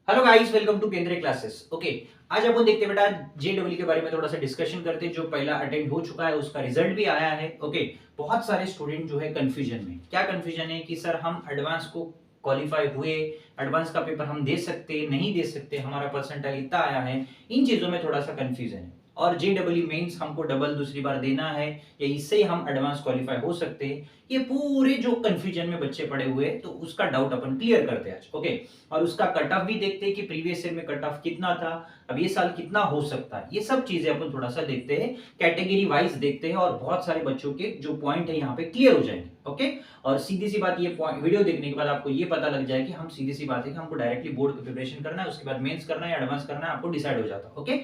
Hello guys, welcome to केंद्रीय classes. Okay, आज अपन देखते हैं बेटा जेडब्ल्यू के बारे में थोड़ा सा डिस्कशन करते हैं। जो पहला अटेम्प्ट हो चुका है उसका रिजल्ट भी आया है। ओके, बहुत सारे स्टूडेंट जो है कंफ्यूजन में। क्या कंफ्यूजन है कि सर हम एडवांस को क्वालिफाई हुए, एडवांस का पेपर हम दे सकते नहीं दे सकते, हमारा परसेंटाइल इतना आया है। इन चीजों में थोड़ा सा कंफ्यूजन है। और जेडब्ल्यू मेंस हमको डबल दूसरी बार देना है या इससे ही हम एडवांस क्वालिफाई हो सकते हैं, ये पूरे जो कंफ्यूजन में बच्चे पड़े हुए हैं, तो उसका डाउट अपन क्लियर करते हैं आज। ओके, और उसका कट ऑफ भी देखते हैं कि प्रीवियस ईयर में कट ऑफ कितना था, अब ये साल कितना हो सकता है। ये सब चीजें अपन थोड़ा सा देखते हैं, कैटेगरी वाइज देखते हैं, और बहुत सारे बच्चों के जो पॉइंट है यहाँ पे क्लियर हो जाएंगे। ओके, और सीधी सी बात, ये वीडियो देखने के बाद आपको ये पता लग जाए कि हम सीधी सी बात है कि हमको डायरेक्टली बोर्ड की प्रिपरेशन करना है, उसके बाद मेंस करना है, एडवांस करना है, आपको डिसाइड हो जाता है। ओके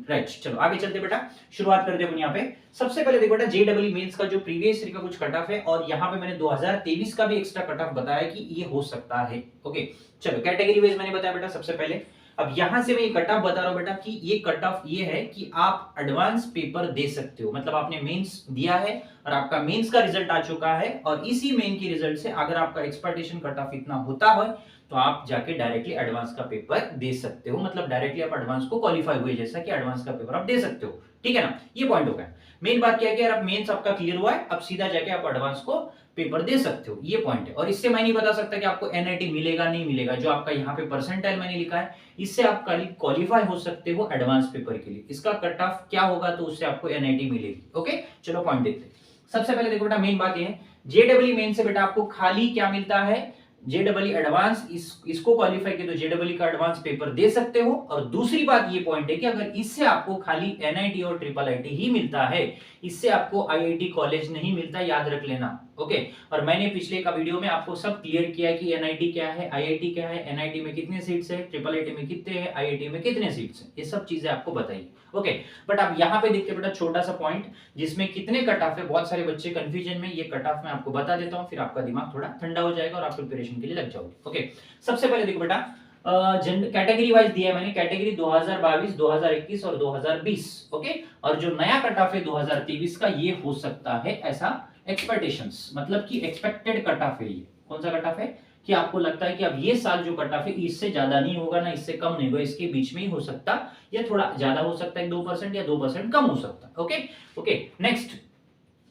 राइट, चलो आगे चलते बेटा, शुरुआत करते हैं यहाँ पे। सबसे पहले देखो बेटा, जेडब्ल्यू मेंस का जो प्रीवियस ईयर का कुछ कट ऑफ है, और यहाँ पे मैंने 2023 का भी एक्स्ट्रा कट ऑफ बताया कि ये हो सकता है। ओके, चलो कैटेगरी वाइज मैंने बताया बेटा सबसे पहले। अब यहां से मैं ये कट ऑफ बता रहा हूं बेटा कि ये कट ऑफ ये है कि आप एडवांस पेपर दे सकते हो, मतलब आपने मेंस दिया है और आपका मेंस का रिजल्ट आ चुका है, और इसी मेन के रिजल्ट से अगर आपका एक्सपेक्टेशन कट ऑफ इतना होता है तो आप जाके डायरेक्टली एडवांस का पेपर दे सकते हो, मतलब डायरेक्टली आप एडवांस को क्वालिफाई हुए जैसा कि एडवांस का पेपर आप दे सकते हो। ठीक है ना, ये पॉइंट हो गया। मेन बात क्या है कि यार मेंस आपका क्लियर हुआ है, अब सीधा जाके आप एडवांस को पेपर दे सकते हो, ये पॉइंट है। और इससे मैं नहीं बता सकता कि आपको एनआईटी मिलेगा नहीं मिलेगा, जो आपका यहाँ पे परसेंटाइल मैंने लिखा है, इससे आप क्वालिफाई हो सकते हो एडवांस पेपर के लिए। इसका कट ऑफ क्या होगा तो उससे आपको एनआईटी मिलेगी। ओके, चलो पॉइंट देखते हैं। सबसे पहले देखो बेटा, मेन बात ये है, जेडब्ल्यू मेन से बेटा आपको खाली क्या मिलता है, जेडब्ल्यू एडवांस, इसको क्वालिफाई किया तो जेडब्ल्यू का एडवांस पेपर दे सकते हो। और दूसरी बात ये पॉइंट है कि अगर इससे आपको खाली एनआईटी और ट्रिपल आईटी ही मिलता है, इससे आपको आईआईटी कॉलेज नहीं मिलता, याद रख लेना। ओके, और मैंने पिछले का वीडियो में आपको सब क्लियर किया कि एनआईटी क्या है, आईआईटी क्या है, एनआईटी में कितने सीट्स है, ट्रिपल आईटी में कितने हैं, आईआईटी में कितने सीट्स हैं, ये सब चीजें आपको बताइए। ओके, बट अब यहाँ पे देखते बेटा छोटा सा पॉइंट जिसमें कितने कट ऑफ है, बहुत सारे बच्चे कंफ्यूजन में, ये कट ऑफ मैं आपको बता देता हूँ, फिर आपका दिमाग थोड़ा ठंडा हो जाएगा और आप प्रिपरेशन के लिए लग जाओगे। ओके, सबसे पहले देखो बेटा, कैटेगरी वाइज दिया है मैंने, कैटेगरी 2022, 2021 और 2020। ओके, और जो नया कट ऑफ है 2023 का, ये हो सकता है ऐसा एक्सपेक्टेशंस, मतलब कि एक्सपेक्टेड कट ऑफ है। ये कौन सा कट ऑफ है कि आपको लगता है कि अब ये साल जो कट ऑफ है इससे ज्यादा नहीं होगा ना इससे कम नहीं होगा, इसके बीच में ही हो सकता, या थोड़ा ज्यादा हो सकता है 2% या 2% कम हो सकता है। ओके ओके, नेक्स्ट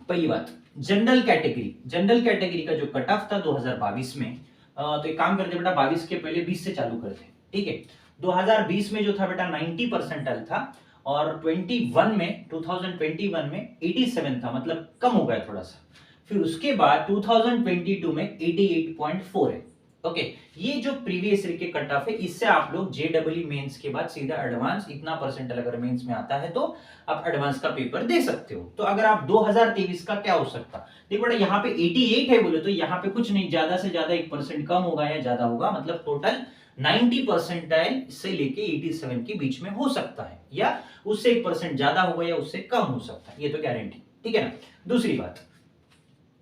पहली बात, जनरल कैटेगरी। जनरल कैटेगरी का जो कट ऑफ था 2022 में, तो एक काम करते बेटा, 22 के पहले 20 से चालू करते हैं। ठीक है, 2020 में जो था बेटा 90 परसेंटाइल था, और 21 में 2021 में 87 था, मतलब कम हो गया थोड़ा सा। फिर उसके बाद 2022 में 88.4 है। ओके, ये जो प्रीवियस ईयर के कट ऑफ है, इससे आप लोग जेडब्ल्यू मेंस के बाद सीधा एडवांस, इतना परसेंटाइल अगर मेंस में आता है तो आप एडवांस का पेपर दे सकते हो। तो अगर आप 2023 का क्या हो सकता, देखो बेटा यहाँ पे 88 है बोले तो यहाँ पे कुछ नहीं, ज्यादा से ज्यादा 1% कम होगा या ज्यादा होगा, मतलब टोटल 90 परसेंटाइल से लेके 87 के बीच में हो सकता है, या उससे 1% ज्यादा होगा या उससे कम हो सकता है, ये तो गारंटी। ठीक है ना, दूसरी बात,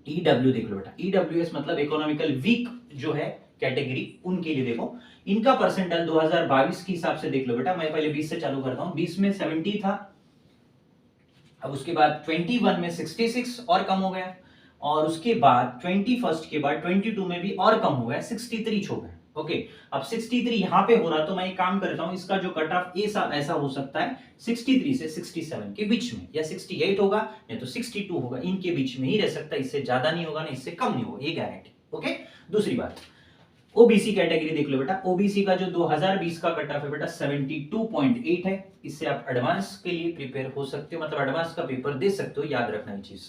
ईडब्ल्यू देख लो बेटा, ईडब्ल्यूएस मतलब इकोनॉमिकल वीक जो है कैटेगरी, उनके लिए देखो इनका परसेंटाइल 2022 के हिसाब से देख लो बेटा। मैं पहले 20 से चालू करता हूं, 20 में 70 था, अब उसके बाद 21 में 66 और कम हो गया, और उसके बाद 21 के बाद 22 में भी और कम हो गया, 63 हो गया। ओके, अब 63 यहां पे हो रहा, तो मैं एक काम करता हूं, इसका जो कट ऑफ ऐसा हो सकता है 63 से 67 के बीच में, या 68 होगा या तो 62 होगा, इनके बीच में ही रह सकता है, इससे ज्यादा नहीं होगा ना इससे कम नहीं होगा, ये गारंटी। ओके, दूसरी बात, ओबीसी कैटेगरी देख लो बेटा, ओबीसी का जो 2020 का कट ऑफ है बेटा 72.8 है, इससे आप एडवांस के लिए प्रिपेयर हो सकते हो, मतलब एडवांस का पेपर दे सकते हो, याद रखना ये चीज।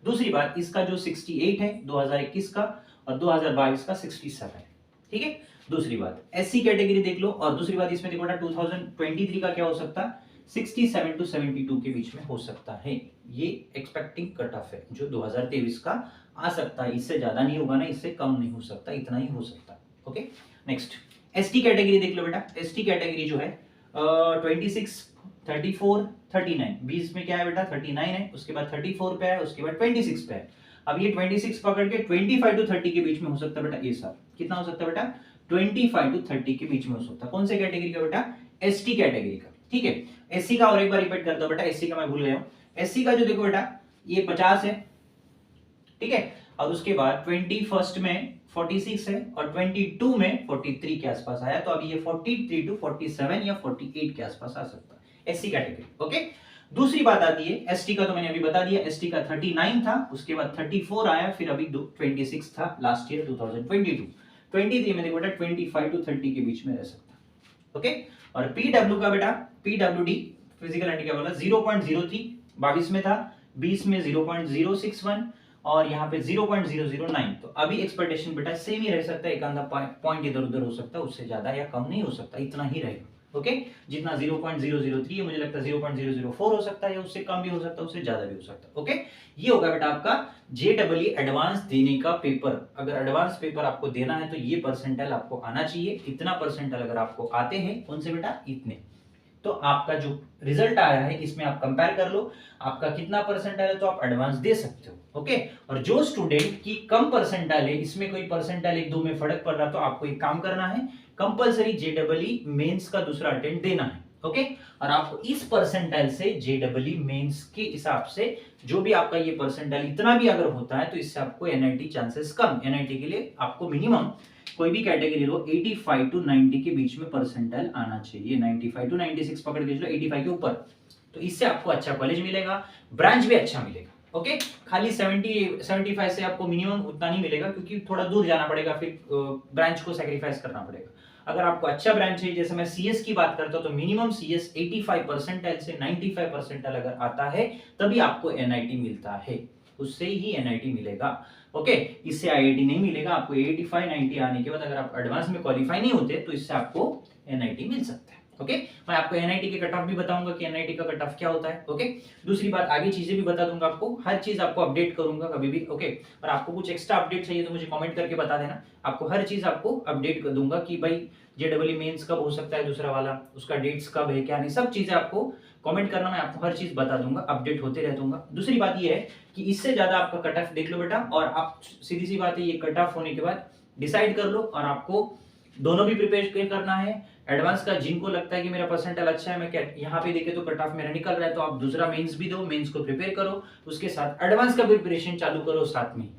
दूसरी बात, इसका जो 68 है 2021 का, और 2022 का 67 है। ठीक है, दूसरी बात एससी कैटेगरी देख लो, और दूसरी बात इसमें देखो बेटा 2023 का क्या हो सकता है, 67 टू 72 के बीच में हो सकता है, ये एक्सपेक्टिंग कट ऑफ है जो 2023 का आ सकता है, इससे ज्यादा नहीं होगा ना इससे कम नहीं हो सकता, इतना ही हो सकता है। ओके, नेक्स्ट एसटी कैटेगरी देख लो बेटा, एसटी कैटेगरी जो है 26, 34, 39, 20 में क्या है बेटा 39 है, उसके बाद 34 पे है, उसके बाद 26 पे है। अब ये 26 पकड़ के 25 टू 30 के बीच में हो सकता है बेटा, ये साल कितना हो सकता है बेटा 25 टू 30 के बीच में हो सकता है। कौन से कैटेगरी का बेटा, एसटी कैटेगरी का। ठीक है, एससी का और एक बार रिपीट कर दो बेटा, एससी का मैं भूल गया हूं, एससी का जो देखो बेटा ये 50 है। ठीक है, और उसके बाद 21 में 46 है और 22 में 43 के आसपास आया, तो अभी ये 43 टू 47 या 48 के आसपास आ सकता है एससी कैटेगरी। ओके, दूसरी बात आती है एसटी का, तो मैंने अभी बता दिया एसटी का 39 था, उसके बाद 34 आया, फिर अभी 26 था लास्ट ईयर 2022। 23 में देखो बेटा 25 टू 30 के बीच में रह सकता है। ओके, और पीडब्ल्यू का बेटा पीडब्ल्यूडी फिजिकल हैंडीकैप वाला 0.03 22 में था, 20 में 0.061 और यहाँ पे 0.009। तो अभी एक्सपेक्टेशन बेटा सेम ही रह सकता है, एक आधा पॉइंट इधर उधर हो सकता है, उससे ज्यादा या कम नहीं हो सकता, इतना ही रहेगा। ओके, जितना 0.003 है मुझे लगता है 0.004 हो सकता है, या उससे कम भी हो सकता है, उससे ज्यादा भी हो सकता है। ओके, ये होगा बेटा आपका जेडब्ल्यू एडवांस देने का पेपर। अगर एडवांस पेपर आपको देना है तो ये परसेंटाइल आपको आना चाहिए, इतना परसेंटाइल अगर आपको आते हैं उनसे बेटा इतने, तो आपका जो रिजल्ट आया है इसमें आप कंपेयर कर लो आपका कितना परसेंटाइल है, तो आप एडवांस दे सकते हो। ओके, और जो स्टूडेंट की कम परसेंटाइल है, इसमें कोई परसेंटाइल एक दो में फर्क पड़ रहा, तो आपको एक काम करना है, कंपलसरी जेडब्ल्यू मेंस का दूसरा अटेम्प्ट देना है। ओके, और आपको इस परसेंटाइल से जेडब्ल्यू मेंस के हिसाब से जो भी आपका ये परसेंटाइल इतना भी अगर होता है, तो इससे आपको एनआईटी चांसेस कम, एनआईटी के लिए आपको मिनिमम कोई भी कैटेगरी लो 85 टू 90 के बीच में परसेंटाइल आना चाहिए, 95 टू 96 पकड़ के चलो, 85 के ऊपर, तो इससे आपको अच्छा कॉलेज मिलेगा, ब्रांच भी अच्छा मिलेगा। ओके, खाली 75 से आपको मिनिमम उतना नहीं मिलेगा, क्योंकि थोड़ा दूर जाना पड़ेगा, फिर ब्रांच को सैक्रिफाइस करना पड़ेगा। अगर आपको अच्छा ब्रांच है, जैसे मैं सीएस की बात करता हूं, तो मिनिमम सीएस 85 परसेंटाइल से 95 परसेंटाइल अगर आता है तभी आपको एनआईटी मिलता है, उससे ही एनआईटी मिलेगा। ओके, इससे आईआईटी नहीं मिलेगा। आपको 85 90 आने के बाद अगर आप एडवांस में क्वालिफाई नहीं होते तो इससे आपको एनआईटी मिल सकता है। ओके, मैं आपको एनआईटी के कट ऑफ भी बताऊंगा कि एनआईटी का कट ऑफ क्या होता है। ओके, दूसरी बात आगे चीजें भी बता दूंगा आपको, हर चीज आपको अपडेट करूंगा कभी भी। ओके, और आपको कुछ एक्स्ट्रा अपडेट चाहिए तो मुझे कमेंट करके बता देना, आपको हर चीज आपको अपडेट कर दूंगा कि भाई जेडब्ल्यू मेंस कब हो सकता है दूसरा वाला, उसका डेट्स कब है क्या नहीं, सब चीजें आपको कमेंट करना, मैं आपको हर चीज बता दूंगा, अपडेट होते रहूंगा। दूसरी बात ये है कि इससे ज्यादा आपका कट ऑफ देख लो बेटा, और आप सीधी सी बात है ये कट ऑफ होने के बाद डिसाइड कर लो, और आपको दोनों भी प्रिपेयर करना है। एडवांस का जिनको लगता है कि मेरा परसेंटाइल अच्छा है, मैं क्या यहाँ पे देखे तो कट ऑफ मेरा निकल रहा है, तो आप दूसरा मेंस भी दो, मेंस को प्रिपेयर करो, उसके साथ एडवांस का प्रिपरेशन चालू करो साथ में।